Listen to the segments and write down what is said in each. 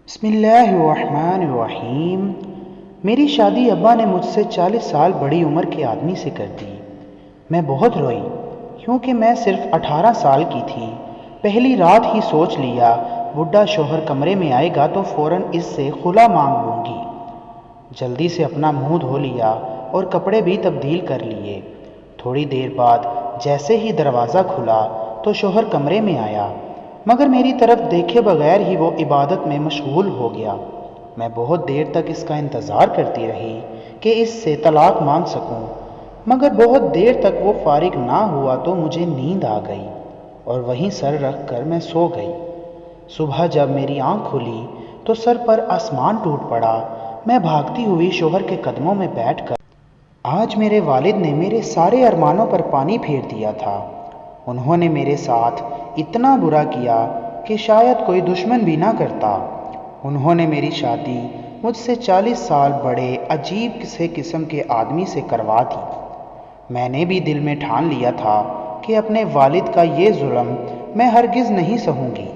بسم اللہ الرحمن الرحیم۔ میری شادی ابا نے مجھ سے 40 سال بڑی عمر کے آدمی سے کر دی۔ میں بہت روئی کیونکہ میں صرف 18 سال کی تھی۔ پہلی رات ہی سوچ لیا بڈھا شوہر کمرے میں آئے گا تو فوراً اس سے خلا مانگ لوں گی۔ جلدی سے اپنا منہ دھو لیا اور کپڑے بھی تبدیل کر لیے۔ تھوڑی دیر بعد جیسے ہی دروازہ کھلا تو شوہر کمرے میں آیا، مگر میری طرف دیکھے بغیر ہی وہ عبادت میں مشغول ہو گیا۔ میں بہت دیر تک اس کا انتظار کرتی رہی کہ اس سے طلاق مانگ سکوں، مگر بہت دیر تک وہ فارغ نہ ہوا تو مجھے نیند آ گئی اور وہیں سر رکھ کر میں سو گئی۔ صبح جب میری آنکھ کھلی تو سر پر آسمان ٹوٹ پڑا۔ میں بھاگتی ہوئی شوہر کے قدموں میں بیٹھ کر آج میرے والد نے میرے سارے ارمانوں پر پانی پھیر دیا تھا۔ انہوں نے میرے ساتھ اتنا برا کیا کہ شاید کوئی دشمن بھی نہ کرتا۔ انہوں نے میری شادی مجھ سے 40 سال بڑے عجیب سے قسم کے آدمی سے کروا دی۔ میں نے بھی دل میں ٹھان لیا تھا کہ اپنے والد کا یہ ظلم میں ہرگز نہیں سہوں گی۔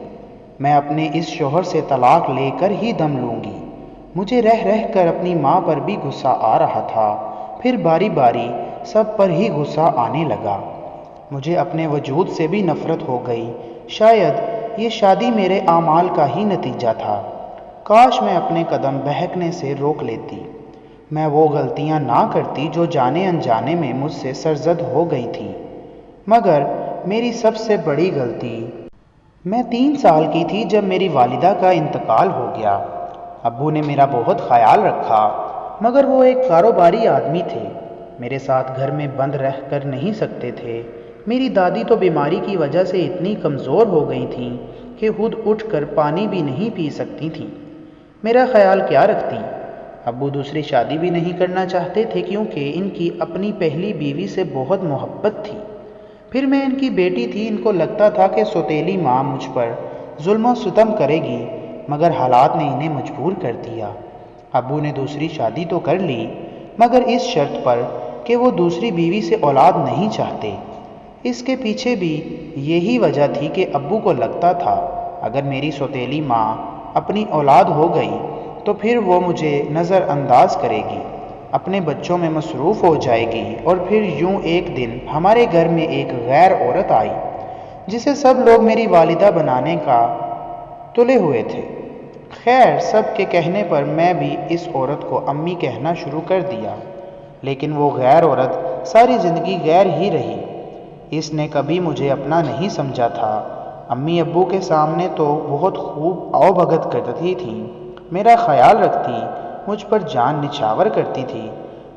میں اپنے اس شوہر سے طلاق لے کر ہی دم لوں گی۔ مجھے رہ رہ کر اپنی ماں پر بھی غصہ آ رہا تھا، پھر باری باری سب پر ہی غصہ آنے لگا۔ مجھے اپنے وجود سے بھی نفرت ہو گئی۔ شاید یہ شادی میرے اعمال کا ہی نتیجہ تھا۔ کاش میں اپنے قدم بہکنے سے روک لیتی، میں وہ غلطیاں نہ کرتی جو جانے انجانے میں مجھ سے سرزد ہو گئی تھی۔ مگر میری سب سے بڑی غلطی، میں 3 سال کی تھی جب میری والدہ کا انتقال ہو گیا۔ ابو نے میرا بہت خیال رکھا، مگر وہ ایک کاروباری آدمی تھے، میرے ساتھ گھر میں بند رہ کر نہیں سکتے تھے۔ میری دادی تو بیماری کی وجہ سے اتنی کمزور ہو گئی تھیں کہ خود اٹھ کر پانی بھی نہیں پی سکتی تھیں۔ میرا خیال کیا رکھتی؟ ابو دوسری شادی بھی نہیں کرنا چاہتے تھے کیونکہ ان کی اپنی پہلی بیوی سے بہت محبت تھی۔ پھر میں ان کی بیٹی تھی، ان کو لگتا تھا کہ سوتیلی ماں مجھ پر ظلم و ستم کرے گی، مگر حالات نے انہیں مجبور کر دیا۔ ابو نے دوسری شادی تو کر لی، مگر اس شرط پر کہ وہ دوسری بیوی سے اولاد نہیں چاہتے۔ اس کے پیچھے بھی یہی وجہ تھی کہ ابو کو لگتا تھا اگر میری سوتیلی ماں اپنی اولاد ہو گئی تو پھر وہ مجھے نظر انداز کرے گی، اپنے بچوں میں مصروف ہو جائے گی، اور پھر یوں ایک دن ہمارے گھر میں ایک غیر عورت آئی جسے سب لوگ میری والدہ بنانے کا تلے ہوئے تھے۔ خیر، سب کے کہنے پر میں بھی اس عورت کو امی کہنا شروع کر دیا، لیکن وہ غیر عورت ساری زندگی غیر ہی رہی۔ اس نے کبھی مجھے اپنا نہیں سمجھا تھا۔ امی ابو کے سامنے تو بہت خوب آؤ بھگت کرتی تھی، میرا خیال رکھتی، مجھ پر جان نچھاور کرتی تھی،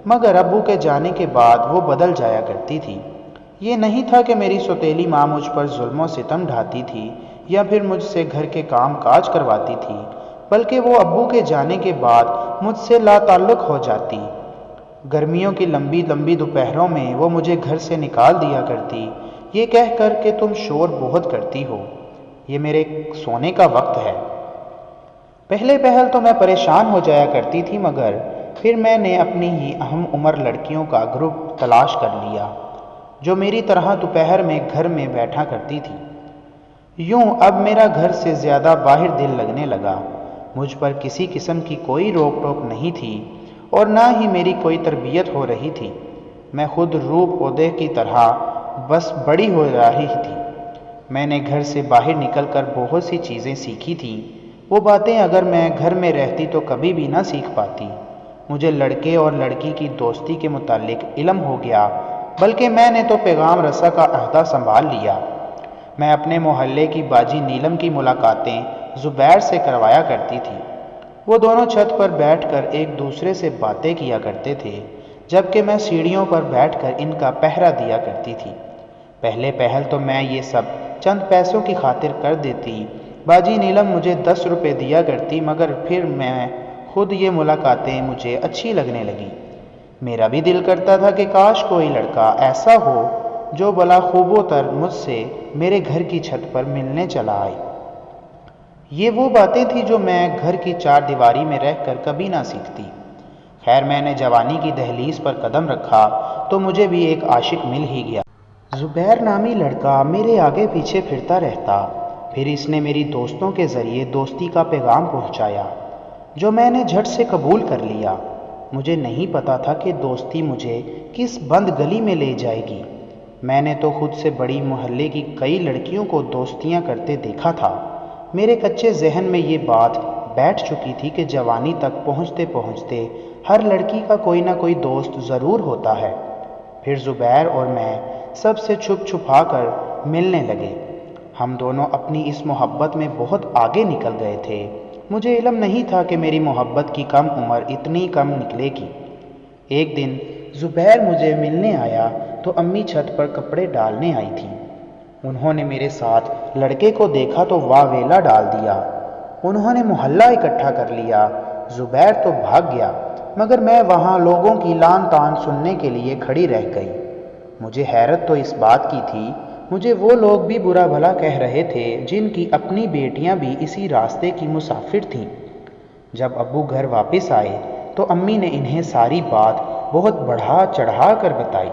مگر ابو کے جانے کے بعد وہ بدل جایا کرتی تھی۔ یہ نہیں تھا کہ میری سوتیلی ماں مجھ پر ظلم و ستم ڈھاتی تھی یا پھر مجھ سے گھر کے کام کاج کرواتی تھی، بلکہ وہ ابو کے جانے کے بعد مجھ سے لا تعلق ہو جاتی۔ گرمیوں کی لمبی لمبی دوپہروں میں وہ مجھے گھر سے نکال دیا کرتی، یہ کہہ کر کہ تم شور بہت کرتی ہو، یہ میرے سونے کا وقت ہے۔ پہلے پہل تو میں پریشان ہو جایا کرتی تھی، مگر پھر میں نے اپنی ہی اہم عمر لڑکیوں کا گروپ تلاش کر لیا جو میری طرح دوپہر میں گھر میں بیٹھا کرتی تھی۔ یوں اب میرا گھر سے زیادہ باہر دل لگنے لگا۔ مجھ پر کسی قسم کی کوئی روک ٹوک نہیں تھی اور نہ ہی میری کوئی تربیت ہو رہی تھی۔ میں خود روپ پودے کی طرح بس بڑی ہو رہی تھی۔ میں نے گھر سے باہر نکل کر بہت سی چیزیں سیکھی تھیں، وہ باتیں اگر میں گھر میں رہتی تو کبھی بھی نہ سیکھ پاتی۔ مجھے لڑکے اور لڑکی کی دوستی کے متعلق علم ہو گیا، بلکہ میں نے تو پیغام رساں کا عہدہ سنبھال لیا۔ میں اپنے محلے کی باجی نیلم کی ملاقاتیں زبیر سے کروایا کرتی تھی۔ وہ دونوں چھت پر بیٹھ کر ایک دوسرے سے باتیں کیا کرتے تھے، جبکہ میں سیڑھیوں پر بیٹھ کر ان کا پہرا دیا کرتی تھی۔ پہلے پہل تو میں یہ سب چند پیسوں کی خاطر کر دیتی۔ باجی نیلم مجھے 10 روپے دیا کرتی، مگر پھر میں خود یہ ملاقاتیں مجھے اچھی لگنے لگی۔ میرا بھی دل کرتا تھا کہ کاش کوئی لڑکا ایسا ہو جو بلا خوب و تر مجھ سے میرے گھر کی چھت پر ملنے چلا آئے۔ یہ وہ باتیں تھیں جو میں گھر کی 4 دیواری میں رہ کر کبھی نہ سیکھتی۔ خیر، میں نے جوانی کی دہلیز پر قدم رکھا تو مجھے بھی ایک عاشق مل ہی گیا۔ زبیر نامی لڑکا میرے آگے پیچھے پھرتا رہتا، پھر اس نے میری دوستوں کے ذریعے دوستی کا پیغام پہنچایا جو میں نے جھٹ سے قبول کر لیا۔ مجھے نہیں پتا تھا کہ دوستی مجھے کس بند گلی میں لے جائے گی۔ میں نے تو خود سے بڑی محلے کی کئی لڑکیوں کو دوستیاں کرتے دیکھا تھا۔ میرے کچے ذہن میں یہ بات بیٹھ چکی تھی کہ جوانی تک پہنچتے پہنچتے ہر لڑکی کا کوئی نہ کوئی دوست ضرور ہوتا ہے۔ پھر زبیر اور میں سب سے چھپ چھپا کر ملنے لگے۔ ہم دونوں اپنی اس محبت میں بہت آگے نکل گئے تھے۔ مجھے علم نہیں تھا کہ میری محبت کی کم عمر اتنی کم نکلے گی۔ ایک دن زبیر مجھے ملنے آیا تو امی چھت پر کپڑے ڈالنے آئی تھی۔ انہوں نے میرے ساتھ لڑکے کو دیکھا تو واویلا ڈال دیا۔ انہوں نے محلہ اکٹھا کر لیا۔ زبیر تو بھاگ گیا مگر میں وہاں لوگوں کی لان تان سننے کے لیے کھڑی رہ گئی۔ مجھے حیرت تو اس بات کی تھی، مجھے وہ لوگ بھی برا بھلا کہہ رہے تھے جن کی اپنی بیٹیاں بھی اسی راستے کی مسافر تھیں۔ جب ابو گھر واپس آئے تو امی نے انہیں ساری بات بہت بڑھا چڑھا کر بتائی۔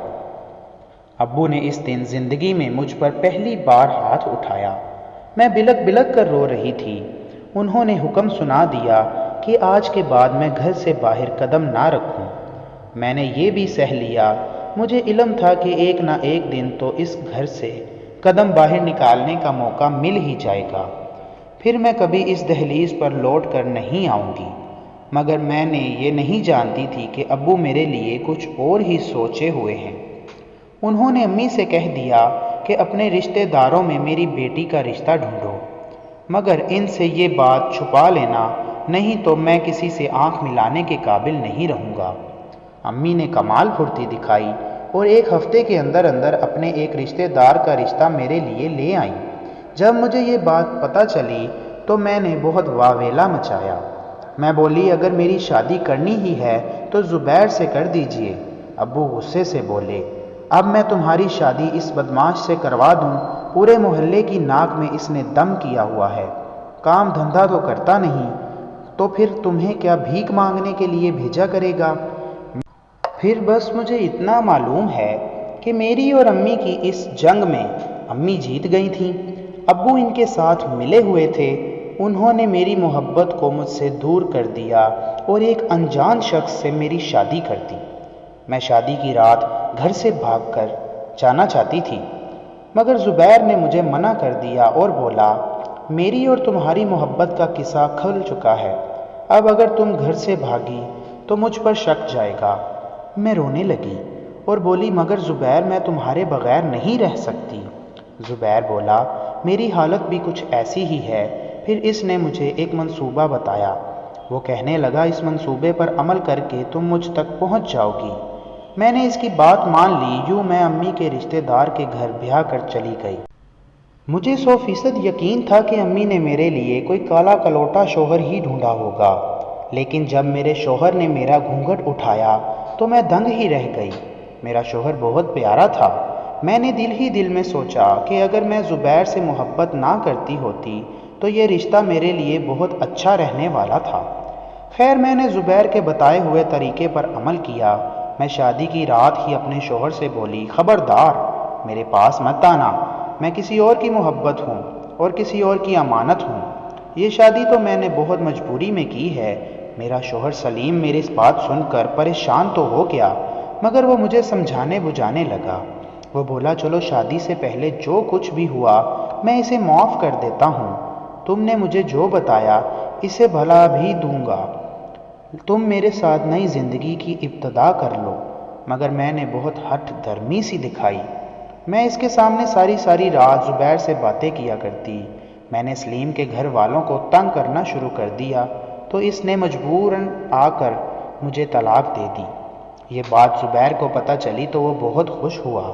ابو نے اس دن زندگی میں مجھ پر پہلی بار ہاتھ اٹھایا۔ میں بلک بلک کر رو رہی تھی۔ انہوں نے حکم سنا دیا کہ آج کے بعد میں گھر سے باہر قدم نہ رکھوں۔ میں نے یہ بھی سہ لیا۔ مجھے علم تھا کہ ایک نہ ایک دن تو اس گھر سے قدم باہر نکالنے کا موقع مل ہی جائے گا۔ پھر میں کبھی اس دہلیز پر لوٹ کر نہیں آؤں گی۔ مگر میں نے یہ نہیں جانتی تھی کہ ابو میرے لیے کچھ اور ہی سوچے ہوئے ہیں۔ انہوں نے امی سے کہہ دیا کہ اپنے رشتہ داروں میں میری بیٹی کا رشتہ ڈھونڈو، مگر ان سے یہ بات چھپا لینا، نہیں تو میں کسی سے آنکھ ملانے کے قابل نہیں رہوں گا۔ امی نے کمال پھرتی دکھائی اور ایک ہفتے کے اندر اندر اپنے ایک رشتہ دار کا رشتہ میرے لیے لے آئیں۔ جب مجھے یہ بات پتہ چلی تو میں نے بہت واویلا مچایا۔ میں بولی اگر میری شادی کرنی ہی ہے تو زبیر سے کر دیجئے۔ ابو غصے سے بولے اب میں تمہاری شادی اس بدماش سے کروا دوں؟ پورے محلے کی ناک میں اس نے دم کیا ہوا ہے، کام دھندہ تو کرتا نہیں، تو پھر تمہیں کیا بھیک مانگنے کے لیے بھیجا کرے گا؟ پھر بس مجھے اتنا معلوم ہے کہ میری اور امی کی اس جنگ میں امی جیت گئی تھیں۔ ابو ان کے ساتھ ملے ہوئے تھے۔ انہوں نے میری محبت کو مجھ سے دور کر دیا اور ایک انجان شخص سے میری شادی کر دی۔ میں شادی کی رات گھر سے بھاگ کر جانا چاہتی تھی مگر زبیر نے مجھے منع کر دیا اور بولا میری اور تمہاری محبت کا قصہ کھل چکا ہے، اب اگر تم گھر سے بھاگی تو مجھ پر شک جائے گا۔ میں رونے لگی اور بولی مگر زبیر میں تمہارے بغیر نہیں رہ سکتی۔ زبیر بولا میری حالت بھی کچھ ایسی ہی ہے۔ پھر اس نے مجھے ایک منصوبہ بتایا۔ وہ کہنے لگا اس منصوبے پر عمل کر کے تم مجھ تک پہنچ جاؤ گی۔ میں نے اس کی بات مان لی۔ یوں میں امی کے رشتہ دار کے گھر بیاہ کر چلی گئی۔ مجھے 100% یقین تھا کہ امی نے میرے لیے کوئی کالا کلوٹا شوہر ہی ڈھونڈا ہوگا، لیکن جب میرے شوہر نے میرا گھونگھٹ اٹھایا تو میں دنگ ہی رہ گئی۔ میرا شوہر بہت پیارا تھا۔ میں نے دل ہی دل میں سوچا کہ اگر میں زبیر سے محبت نہ کرتی ہوتی تو یہ رشتہ میرے لیے بہت اچھا رہنے والا تھا۔ خیر میں نے زبیر کے بتائے ہوئے طریقے پر عمل کیا۔ میں شادی کی رات ہی اپنے شوہر سے بولی خبردار میرے پاس مت آنا، میں کسی اور کی محبت ہوں اور کسی اور کی امانت ہوں۔ یہ شادی تو میں نے بہت مجبوری میں کی ہے۔ میرا شوہر سلیم میری اس بات سن کر پریشان تو ہو گیا مگر وہ مجھے سمجھانے بجھانے لگا۔ وہ بولا چلو شادی سے پہلے جو کچھ بھی ہوا میں اسے معاف کر دیتا ہوں، تم نے مجھے جو بتایا اسے بھلا بھی دوں گا، تم میرے ساتھ نئی زندگی کی ابتدا کر لو۔ مگر میں نے بہت ہٹ دھرمی سی دکھائی۔ میں اس کے سامنے ساری رات زبیر سے باتیں کیا کرتی۔ میں نے سلیم کے گھر والوں کو تنگ کرنا شروع کر دیا تو اس نے مجبوراً آ کر مجھے طلاق دے دی۔ یہ بات زبیر کو پتہ چلی تو وہ بہت خوش ہوا۔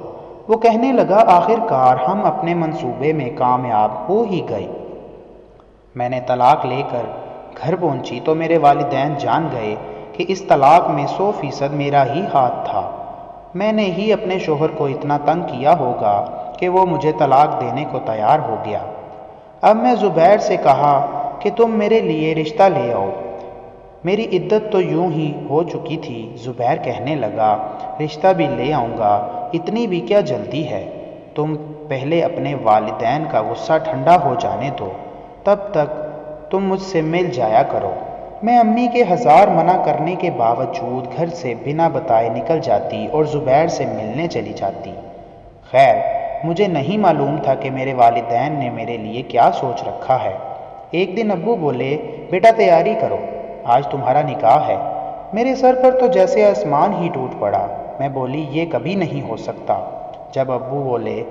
وہ کہنے لگا آخر کار ہم اپنے منصوبے میں کامیاب ہو ہی گئے۔ میں نے طلاق لے کر گھر پہنچی تو میرے والدین جان گئے کہ اس طلاق میں 100% میرا ہی ہاتھ تھا۔ میں نے ہی اپنے شوہر کو اتنا تنگ کیا ہوگا کہ وہ مجھے طلاق دینے کو تیار ہو گیا۔ اب میں زبیر سے کہا کہ تم میرے لیے رشتہ لے آؤ۔ میری عدت تو یوں ہی ہو چکی تھی۔ زبیر کہنے لگا رشتہ بھی لے آؤں گا، اتنی بھی کیا جلدی ہے، تم پہلے اپنے والدین کا غصہ ٹھنڈا ہو جانے دو، تب تک تم مجھ سے مل جایا کرو۔ میں امی کے ہزار منع کرنے کے باوجود گھر سے بنا بتائے نکل جاتی اور زبیر سے ملنے چلی جاتی۔ خیر، مجھے نہیں معلوم تھا کہ میرے والدین نے میرے لیے کیا سوچ رکھا ہے۔ ایک دن ابو بولے، بیٹا تیاری کرو، آج تمہارا نکاح ہے۔ میرے سر پر تو جیسے آسمان ہی ٹوٹ پڑا۔ میں بولی، یہ کبھی نہیں ہو سکتا۔ جب ابو بولے،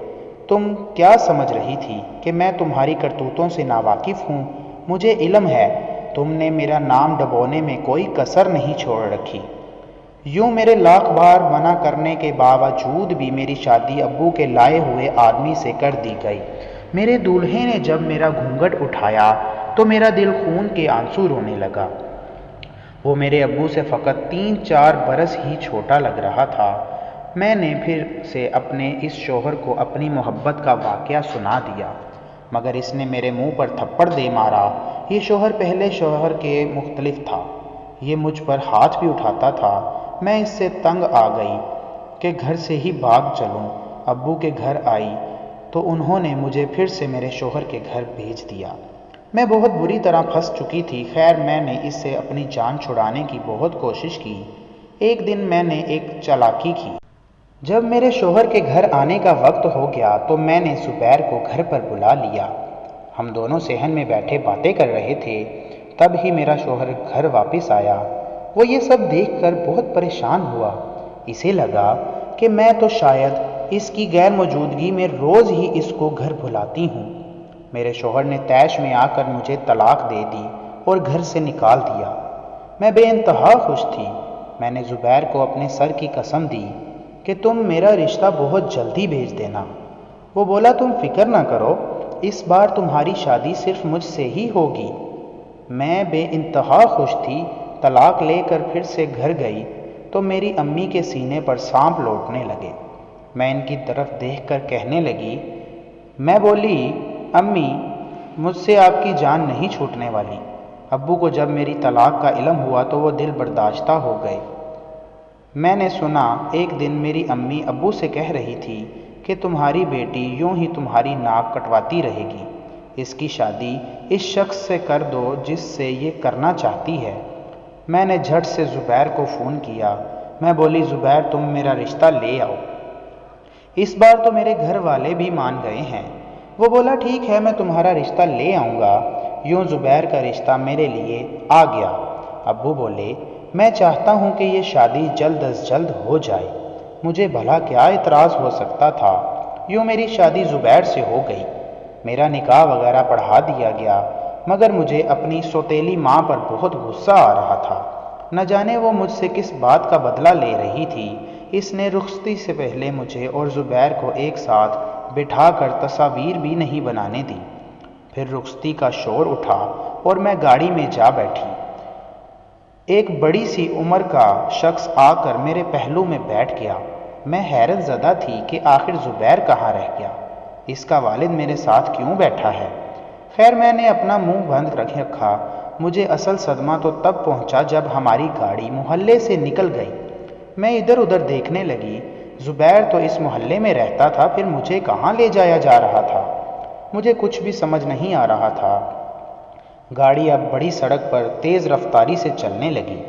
تم کیا سمجھ رہی تھی کہ میں تمہاری کرتوتوں سے ناواقف ہوں؟ مجھے علم ہے تم نے میرا نام ڈبونے میں کوئی کسر نہیں چھوڑ رکھی۔ یوں میرے لاکھ بار منع کرنے کے باوجود بھی میری شادی ابو کے لائے ہوئے آدمی سے کر دی گئی۔ میرے دولہے نے جب میرا گھونگھٹ اٹھایا تو میرا دل خون کے آنسو رونے لگا۔ وہ میرے ابو سے فقط 3-4 برس ہی چھوٹا لگ رہا تھا۔ میں نے پھر سے اپنے اس شوہر کو اپنی محبت کا واقعہ سنا دیا، مگر اس نے میرے منہ پر تھپڑ دے مارا۔ یہ شوہر پہلے شوہر کے مختلف تھا، یہ مجھ پر ہاتھ بھی اٹھاتا تھا۔ میں اس سے تنگ آ گئی کہ گھر سے ہی بھاگ چلوں۔ ابو کے گھر آئی تو انہوں نے مجھے پھر سے میرے شوہر کے گھر بھیج دیا۔ میں بہت بری طرح پھنس چکی تھی۔ خیر، میں نے اس سے اپنی جان چھڑانے کی بہت کوشش کی۔ ایک دن میں نے ایک چالاکی کی۔ جب میرے شوہر کے گھر آنے کا وقت ہو گیا تو میں نے زبیر کو گھر پر بلا لیا۔ ہم دونوں صحن میں بیٹھے باتیں کر رہے تھے، تب ہی میرا شوہر گھر واپس آیا۔ وہ یہ سب دیکھ کر بہت پریشان ہوا۔ اسے لگا کہ میں تو شاید اس کی غیر موجودگی میں روز ہی اس کو گھر بلاتی ہوں۔ میرے شوہر نے طیش میں آ کر مجھے طلاق دے دی اور گھر سے نکال دیا۔ میں بے انتہا خوش تھی۔ میں نے زبیر کو اپنے سر کی قسم دی کہ تم میرا رشتہ بہت جلدی بھیج دینا۔ وہ بولا، تم فکر نہ کرو، اس بار تمہاری شادی صرف مجھ سے ہی ہوگی۔ میں بے انتہا خوش تھی۔ طلاق لے کر پھر سے گھر گئی تو میری امی کے سینے پر سانپ لوٹنے لگے۔ میں ان کی طرف دیکھ کر کہنے لگی، میں بولی، امی، مجھ سے آپ کی جان نہیں چھوٹنے والی۔ ابو کو جب میری طلاق کا علم ہوا تو وہ دل برداشتہ ہو گئے۔ میں نے سنا ایک دن میری امی ابو سے کہہ رہی تھی کہ تمہاری بیٹی یوں ہی تمہاری ناک کٹواتی رہے گی، اس کی شادی اس شخص سے کر دو جس سے یہ کرنا چاہتی ہے۔ میں نے جھٹ سے زبیر کو فون کیا۔ میں بولی، زبیر، تم میرا رشتہ لے آؤ۔ اس بار تو میرے گھر والے بھی مان گئے ہیں۔ وہ بولا، ٹھیک ہے، میں تمہارا رشتہ لے آؤں گا۔ یوں زبیر کا رشتہ میرے لیے آ گیا۔ ابو بولے، میں چاہتا ہوں کہ یہ شادی جلد از جلد ہو جائے۔ مجھے بھلا کیا اعتراض ہو سکتا تھا؟ یوں میری شادی زبیر سے ہو گئی۔ میرا نکاح وغیرہ پڑھا دیا گیا، مگر مجھے اپنی سوتیلی ماں پر بہت غصہ آ رہا تھا۔ نہ جانے وہ مجھ سے کس بات کا بدلہ لے رہی تھی۔ اس نے رخصتی سے پہلے مجھے اور زبیر کو ایک ساتھ بٹھا کر تصاویر بھی نہیں بنانے دی۔ پھر رخصتی کا شور اٹھا اور میں گاڑی میں جا بیٹھی۔ ایک بڑی سی عمر کا شخص آ کر میرے پہلو میں بیٹھ گیا۔ میں حیرت زدہ تھی کہ آخر زبیر کہاں رہ گیا، اس کا والد میرے ساتھ کیوں بیٹھا ہے؟ خیر، میں نے اپنا منہ بند رکھا۔ مجھے اصل صدمہ تو تب پہنچا جب ہماری گاڑی محلے سے نکل گئی۔ میں ادھر ادھر دیکھنے لگی۔ زبیر تو اس محلے میں رہتا تھا، پھر مجھے کہاں لے جایا جا رہا تھا؟ مجھے کچھ بھی سمجھ نہیں آ رہا تھا۔ گاڑی اب بڑی سڑک پر تیز رفتاری سے چلنے لگی۔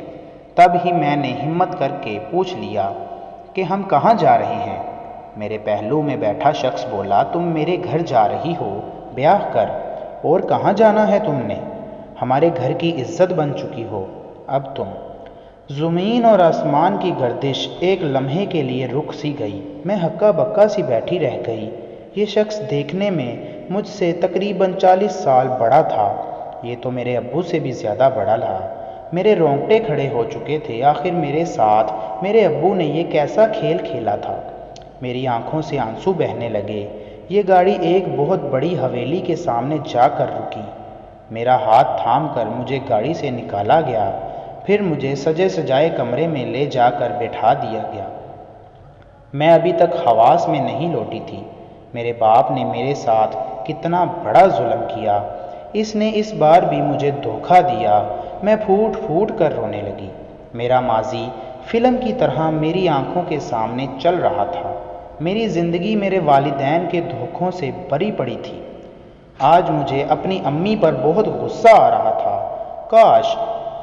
تب ہی میں نے ہمت کر کے پوچھ لیا کہ ہم کہاں جا رہے ہیں؟ میرے پہلو میں بیٹھا شخص بولا، تم میرے گھر جا رہی ہو، بیاہ کر۔ اور کہاں جانا ہے تم نے؟ ہمارے گھر کی عزت بن چکی ہو اب تم۔ زمین اور آسمان کی گردش ایک لمحے کے لیے رک سی گئی۔ میں ہکا بکا سی بیٹھی رہ گئی۔ یہ شخص دیکھنے میں مجھ سے تقریباً 40 سال بڑا تھا۔ یہ تو میرے ابو سے بھی زیادہ بڑا تھا۔ میرے رونگٹے کھڑے ہو چکے تھے۔ آخر میرے ساتھ میرے ابو نے یہ کیسا کھیل کھیلا تھا؟ میری آنکھوں سے آنسو بہنے لگے۔ یہ گاڑی ایک بہت بڑی حویلی کے سامنے جا کر رکی۔ میرا ہاتھ تھام کر مجھے گاڑی سے نکالا گیا، پھر مجھے سجے سجائے کمرے میں لے جا کر بٹھا دیا گیا۔ میں ابھی تک حواس میں نہیں لوٹی تھی۔ میرے باپ نے میرے ساتھ کتنا بڑا ظلم کیا۔ اس نے اس بار بھی مجھے دھوکہ دیا۔ میں پھوٹ پھوٹ کر رونے لگی۔ میرا ماضی فلم کی طرح میری آنکھوں کے سامنے چل رہا تھا۔ میری زندگی میرے والدین کے دھوکوں سے بری پڑی تھی۔ آج مجھے اپنی امی پر بہت غصہ آ رہا تھا۔ کاش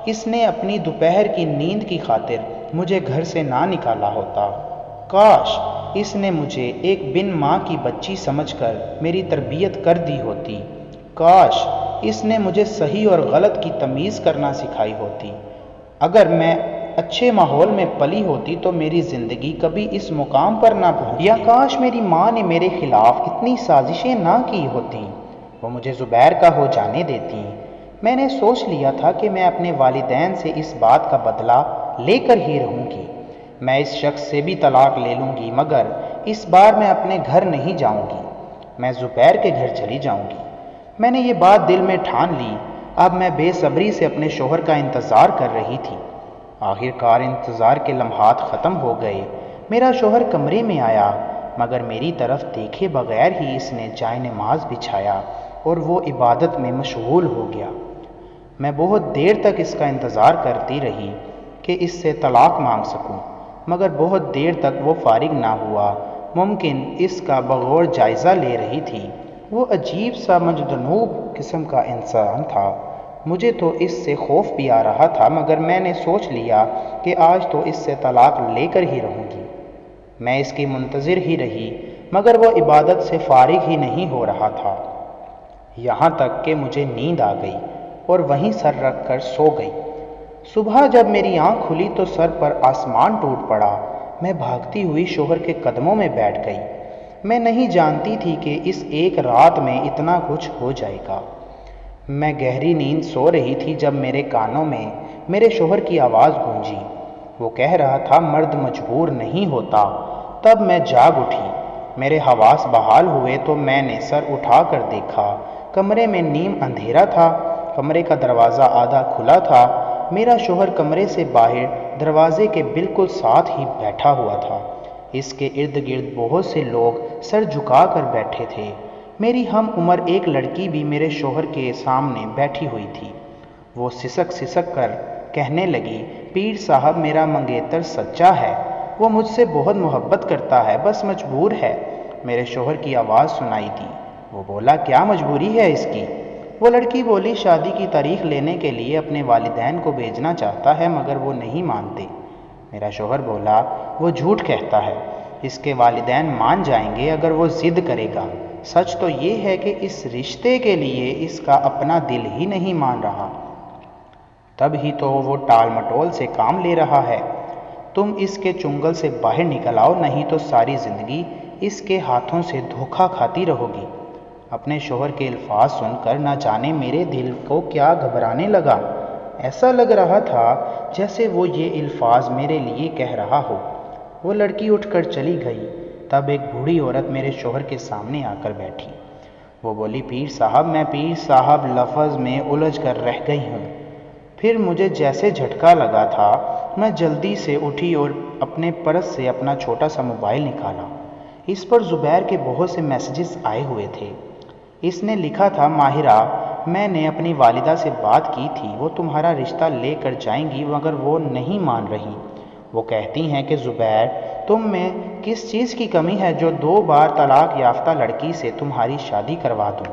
اس نے اپنی دوپہر کی نیند کی خاطر مجھے گھر سے نہ نکالا ہوتا۔ کاش اس نے مجھے ایک بن ماں کی بچی سمجھ کر میری تربیت کر دی ہوتی۔ کاش اس نے مجھے صحیح اور غلط کی تمیز کرنا سکھائی ہوتی۔ اگر میں اچھے ماحول میں پلی ہوتی تو میری زندگی کبھی اس مقام پر نہ پہنچتی۔ یا کاش میری ماں نے میرے خلاف اتنی سازشیں نہ کی ہوتیں، وہ مجھے زبیر کا ہو جانے دیتی۔ میں نے سوچ لیا تھا کہ میں اپنے والدین سے اس بات کا بدلہ لے کر ہی رہوں گی۔ میں اس شخص سے بھی طلاق لے لوں گی، مگر اس بار میں اپنے گھر نہیں جاؤں گی، میں زبیر کے گھر چلی جاؤں گی۔ میں نے یہ بات دل میں ٹھان لی۔ اب میں بے صبری سے اپنے شوہر کا انتظار کر رہی تھی۔ آخر کار انتظار کے لمحات ختم ہو گئے۔ میرا شوہر کمرے میں آیا، مگر میری طرف دیکھے بغیر ہی اس نے جائے نماز بچھایا اور وہ عبادت میں مشغول ہو گیا۔ میں بہت دیر تک اس کا انتظار کرتی رہی کہ اس سے طلاق مانگ سکوں، مگر بہت دیر تک وہ فارغ نہ ہوا۔ ممکن اس کا بغور جائزہ لے رہی تھی۔ وہ عجیب سا مجذوب قسم کا انسان تھا۔ مجھے تو اس سے خوف بھی آ رہا تھا، مگر میں نے سوچ لیا کہ آج تو اس سے طلاق لے کر ہی رہوں گی۔ میں اس کی منتظر ہی رہی، مگر وہ عبادت سے فارغ ہی نہیں ہو رہا تھا، یہاں تک کہ مجھے نیند آ گئی اور وہیں سر رکھ کر سو گئی۔ صبح جب میری آنکھ کھلی تو سر پر آسمان ٹوٹ پڑا۔ میں بھاگتی ہوئی شوہر کے قدموں میں بیٹھ گئی۔ میں نہیں جانتی تھی کہ اس ایک رات میں اتنا کچھ ہو جائے گا۔ میں گہری نیند سو رہی تھی جب میرے کانوں میں میرے شوہر کی آواز گونجی۔ وہ کہہ رہا تھا، مرد مجبور نہیں ہوتا۔ تب میں جاگ اٹھی۔ میرے حواس بحال ہوئے تو میں نے سر اٹھا کر دیکھا۔ کمرے میں نیم اندھیرا تھا۔ کمرے کا دروازہ آدھا کھلا تھا۔ میرا شوہر کمرے سے باہر دروازے کے بالکل ساتھ ہی بیٹھا ہوا تھا۔ اس کے ارد گرد بہت سے لوگ سر جھکا کر بیٹھے تھے۔ میری ہم عمر ایک لڑکی بھی میرے شوہر کے سامنے بیٹھی ہوئی تھی۔ وہ سسک سسک کر کہنے لگی، پیر صاحب میرا منگیتر سچا ہے، وہ مجھ سے بہت محبت کرتا ہے، بس مجبور ہے۔ میرے شوہر کی آواز سنائی دی۔ وہ بولا، کیا مجبوری ہے اس کی؟ وہ لڑکی بولی، شادی کی تاریخ لینے کے لیے اپنے والدین کو بھیجنا چاہتا ہے، مگر وہ نہیں مانتے۔ میرا شوہر بولا، وہ جھوٹ کہتا ہے، اس کے والدین مان جائیں گے اگر وہ ضد کرے گا۔ سچ تو یہ ہے کہ اس رشتے کے لیے اس کا اپنا دل ہی نہیں مان رہا، تب ہی تو وہ ٹال مٹول سے کام لے رہا ہے۔ تم اس کے چنگل سے باہر نکل آؤ، نہیں تو ساری زندگی اس کے ہاتھوں سے دھوکہ کھاتی رہو گی۔ اپنے شوہر کے الفاظ سن کر نہ جانے میرے دل کو کیا گھبرانے لگا۔ ایسا لگ رہا تھا جیسے وہ یہ الفاظ میرے لیے کہہ رہا ہو۔ وہ لڑکی اٹھ کر چلی گئی۔ تب ایک بوڑھی عورت میرے شوہر کے سامنے آ کر بیٹھی۔ وہ بولی، پیر صاحب، میں پیر صاحب لفظ میں الجھ کر رہ گئی ہوں۔ پھر مجھے جیسے جھٹکا لگا تھا، میں جلدی سے اٹھی اور اپنے پرس سے اپنا چھوٹا سا موبائل نکالا۔ اس پر زبیر کے بہت سے میسیجز آئے ہوئے تھے۔ اس نے لکھا تھا، ماہرہ، میں نے اپنی والدہ سے بات کی تھی، وہ تمہارا رشتہ لے کر جائیں گی، مگر وہ نہیں مان رہی۔ وہ کہتی ہیں کہ زبیر، تم میں کس چیز کی کمی ہے جو 2 بار طلاق یافتہ لڑکی سے تمہاری شادی کروا دوں؟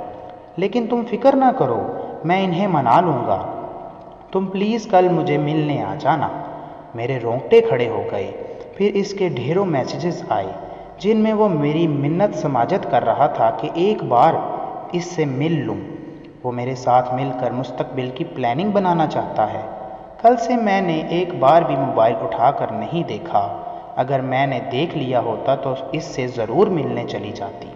لیکن تم فکر نہ کرو، میں انہیں منا لوں گا۔ تم پلیز کل مجھے ملنے آ جانا۔ میرے رونگٹے کھڑے ہو گئے۔ پھر اس کے ڈھیروں میسیجز آئے جن میں وہ میری منت سماجت کر رہا تھا کہ ایک بار اس سے مل لوں۔ وہ میرے ساتھ مل کر مستقبل کی پلاننگ بنانا چاہتا ہے۔ کل سے میں نے ایک بار بھی موبائل اٹھا کر نہیں دیکھا۔ اگر میں نے دیکھ لیا ہوتا تو اس سے ضرور ملنے چلی جاتی۔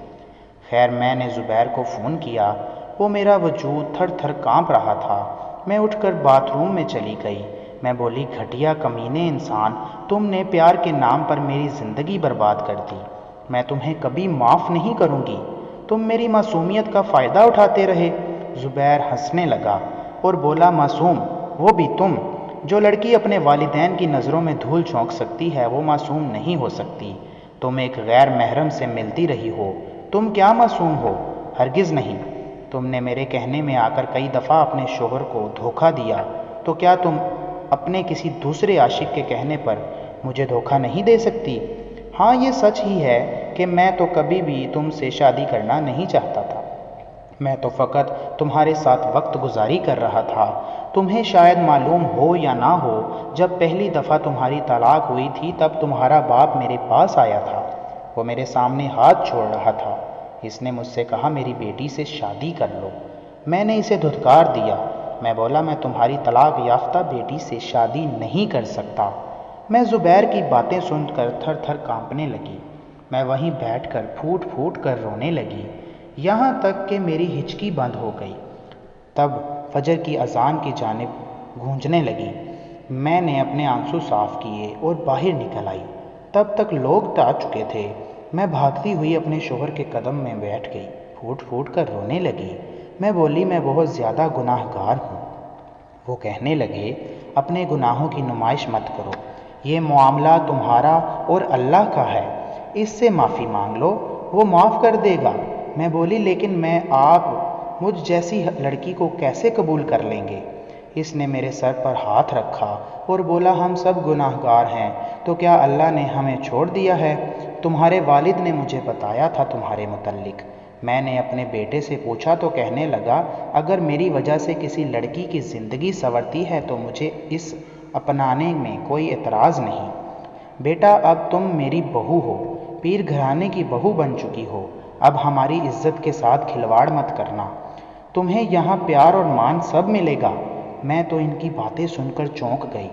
خیر، میں نے زبیر کو فون کیا۔ وہ میرا وجود تھر تھر کانپ رہا تھا۔ میں اٹھ کر باتھ روم میں چلی گئی۔ میں بولی، گھٹیا کمینے انسان، تم نے پیار کے نام پر میری زندگی برباد کر دی۔ میں تمہیں کبھی معاف نہیں کروں گی۔ تم میری معصومیت کا فائدہ اٹھاتے رہے۔ زبیر ہنسنے لگا اور بولا، معصوم وہ بھی تم؟ جو لڑکی اپنے والدین کی نظروں میں دھول جھونک سکتی ہے وہ معصوم نہیں ہو سکتی۔ تم ایک غیر محرم سے ملتی رہی ہو، تم کیا معصوم ہو؟ ہرگز نہیں۔ تم نے میرے کہنے میں آ کر کئی دفعہ اپنے شوہر کو دھوکہ دیا، تو کیا تم اپنے کسی دوسرے عاشق کے کہنے پر مجھے دھوکہ نہیں دے سکتی؟ ہاں، یہ سچ ہی ہے کہ میں تو کبھی بھی تم سے شادی کرنا نہیں چاہتا تھا، میں تو فقط تمہارے ساتھ وقت گزاری کر رہا تھا۔ تمہیں شاید معلوم ہو یا نہ ہو، جب پہلی دفعہ تمہاری طلاق ہوئی تھی تب تمہارا باپ میرے پاس آیا تھا، وہ میرے سامنے ہاتھ چھوڑ رہا تھا۔ اس نے مجھ سے کہا میری بیٹی سے شادی کر لو۔ میں نے اسے دھتکار دیا۔ میں بولا میں تمہاری طلاق یافتہ بیٹی سے شادی نہیں کر سکتا۔ میں زبیر کی باتیں سن کر تھر تھر کانپنے لگی۔ میں وہیں بیٹھ کر پھوٹ پھوٹ کر رونے لگی، یہاں تک کہ میری ہچکی بند ہو گئی۔ تب فجر کی اذان کی جانب گونجنے لگی۔ میں نے اپنے آنسو صاف کیے اور باہر نکل آئی۔ تب تک لوگ آ چکے تھے۔ میں بھاگتی ہوئی اپنے شوہر کے قدم میں بیٹھ گئی، پھوٹ پھوٹ کر رونے لگی۔ میں بولی میں بہت زیادہ گناہ گار ہوں۔ وہ کہنے لگے اپنے گناہوں کی نمائش مت کرو، یہ معاملہ تمہارا اور اللہ کا ہے، اس سے معافی مانگ لو، وہ معاف کر دے گا۔ میں بولی لیکن آپ مجھ جیسی لڑکی کو کیسے قبول کر لیں گے؟ اس نے میرے سر پر ہاتھ رکھا اور بولا ہم سب گناہ گار ہیں، تو کیا اللہ نے ہمیں چھوڑ دیا ہے؟ تمہارے والد نے مجھے بتایا تھا تمہارے متعلق۔ میں نے اپنے بیٹے سے پوچھا تو کہنے لگا اگر میری وجہ سے کسی لڑکی کی زندگی سنورتی ہے تو مجھے اس اپنانے میں کوئی اعتراض نہیں۔ بیٹا اب تم میری بہو ہو، پیر گھرانے کی بہو بن چکی ہو، اب ہماری عزت کے ساتھ کھلواڑ مت کرنا، تمہیں یہاں پیار اور مان سب ملے گا۔ میں تو ان کی باتیں سن کر چونک گئی۔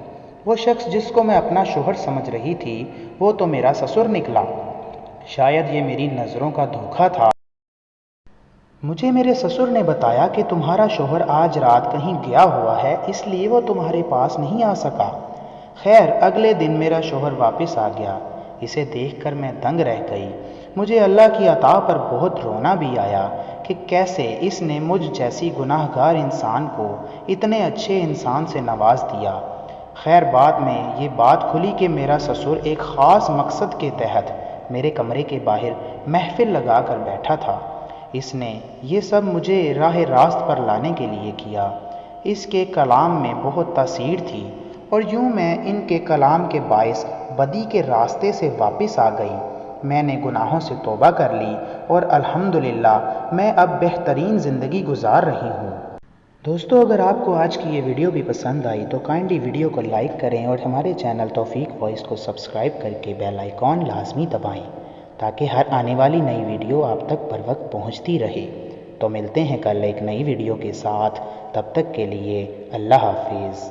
وہ شخص جس کو میں اپنا شوہر سمجھ رہی تھی وہ تو میرا سسر نکلا۔ شاید یہ میری نظروں کا دھوکہ تھا۔ مجھے میرے سسر نے بتایا کہ تمہارا شوہر آج رات کہیں گیا ہوا ہے، اس لیے وہ تمہارے پاس نہیں آ سکا۔ خیر اگلے دن میرا شوہر واپس آ گیا۔ اسے دیکھ کر میں دنگ رہ گئی۔ مجھے اللہ کی عطا پر بہت رونا بھی آیا کہ کیسے اس نے مجھ جیسی گناہ گار انسان کو اتنے اچھے انسان سے نواز دیا۔ خیر بعد میں یہ بات کھلی کہ میرا سسر ایک خاص مقصد کے تحت میرے کمرے کے باہر محفل لگا کر بیٹھا تھا۔ اس نے یہ سب مجھے راہ راست پر لانے کے لیے کیا۔ اس کے کلام میں بہت تاثیر تھی اور یوں میں ان کے کلام کے باعث بدی کے راستے سے واپس آ گئی۔ میں نے گناہوں سے توبہ کر لی اور الحمدللہ میں اب بہترین زندگی گزار رہی ہوں۔ دوستو اگر آپ کو آج کی یہ ویڈیو بھی پسند آئی تو کائنڈلی ویڈیو کو لائک کریں اور ہمارے چینل توفیق وائس کو سبسکرائب کر کے بیل آئیکن لازمی دبائیں تاکہ ہر آنے والی نئی ویڈیو آپ تک بر وقت پہنچتی رہے۔ تو ملتے ہیں کل ایک نئی ویڈیو کے ساتھ، تب تک کے لیے اللہ حافظ۔